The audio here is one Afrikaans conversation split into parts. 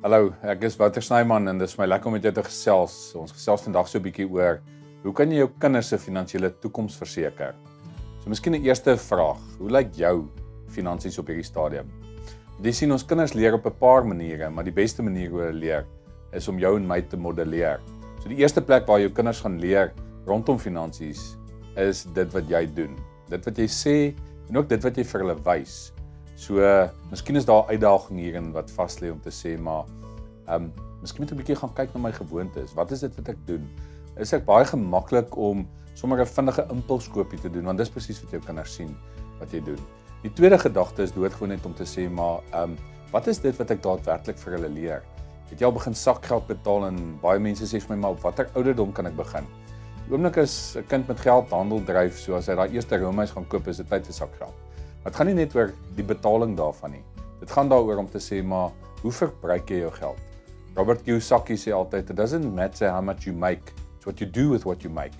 Hallo, ek is Wouter Snyman en dit is my lekker om met jou te gesels. Ons gesels vandag so 'n bietjie oor hoe kan jy jou kinders se finansiële toekoms verseker? So miskien 'n eerste vraag, hoe lyk jou finansies op hierdie stadium? Jy sien ons kinders leer op 'n paar maniere, maar die beste manier hoe hulle leer is om jou en my te modelleer. So die eerste plek waar jou kinders gaan leer rondom finansies is dit wat jy doen. Dit wat jy sê en ook dit wat jy vir hulle wys. So, miskien is daar 'n uitdaging hierin wat vas lê om te sê, maar miskien moet ek 'n bietjie gaan kyk na my gewoontes. Wat is dit wat ek doen? Is ek baie gemaklik om sommer 'n vinnige impulskoopie te doen, want dis presies wat jou kinders sien wat jy doen. Die tweede gedagte is doodgewoon net om te sê, maar wat is dit wat ek daadwerklik vir hulle leer? Het jy al begin sakgeld betaal en baie mense sê vir my, maar op watter ouderdom kan ek begin? Die oomblik as 'n kind met geld handel dryf, so as hy daai eerste roomhuis gaan koop, is dit tyd vir sakgeld. Maar dit gaan nie net oor die betaling daarvan nie. Dit gaan daaroor om te sê, maar hoe verbruik jy jou geld? Robert Kiyosaki sê altyd, it doesn't matter how much you make, it's what you do with what you make.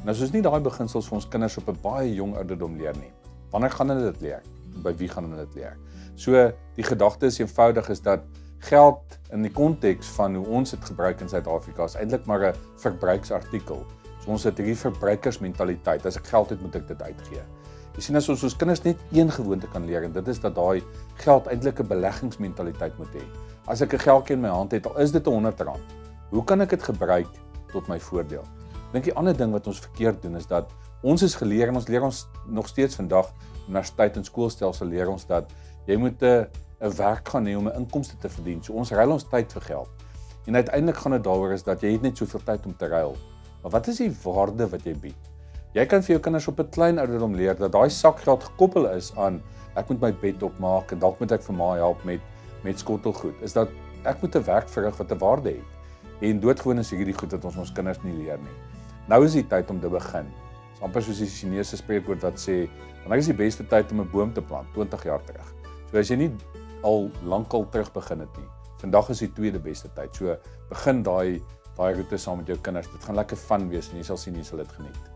En as ons nie daai beginsels vir ons kinders op 'n baie jong ouderdom leer nie, wanneer gaan hulle dit leer? By wie gaan hulle dit leer? So, die gedagte is eenvoudig is dat geld in die konteks van hoe ons dit gebruik in Suid-Afrika is eintlik maar 'n verbruiksartikel. So ons het hierdie verbruikersmentaliteit, as ek geld het, moet ek dit uitgee. Jy sien as ons kinders net een gewoonte kan leer en dit is dat daai geld eintlik 'n beleggingsmentaliteit moet hê. As ek 'n geldjie in my hand het, al is dit R100, hoe kan ek dit gebruik tot my voordeel? Ek dink die ander ding wat ons verkeerd doen is dat ons is geleer en ons leer ons nog steeds vandag universiteit en skoolstelsel leer ons dat jy moet 'n werk gaan hê om 'n inkomste te verdien. So ons ruil ons tyd vir geld. En uiteindelik gaan dit daaroor is dat jy het net soveel tyd om te ruil. Maar wat is die waarde wat jy bied? Jy kan vir jou kinders op 'n klein ouderdom leer dat daai sakgeld gekoppel is aan ek moet my bed opmaak en dalk moet ek vir ma help met skottelgoed. Is dat ek moet 'n werk verrig wat 'n waarde het. En doodgewoon is hierdie goed wat ons kinders nie leer nie. Nou is die tyd om te begin. Dit is amper soos die Chinese spreekwoord wat sê, wanneer is die beste tyd om 'n boom te plant? 20 jaar terug. So as jy nie al lankal terug begin het nie, vandag is die tweede beste tyd. So begin daai roete saam met jou kinders. Dit gaan lekker fun wees en jy sal sien jy sal dit geniet.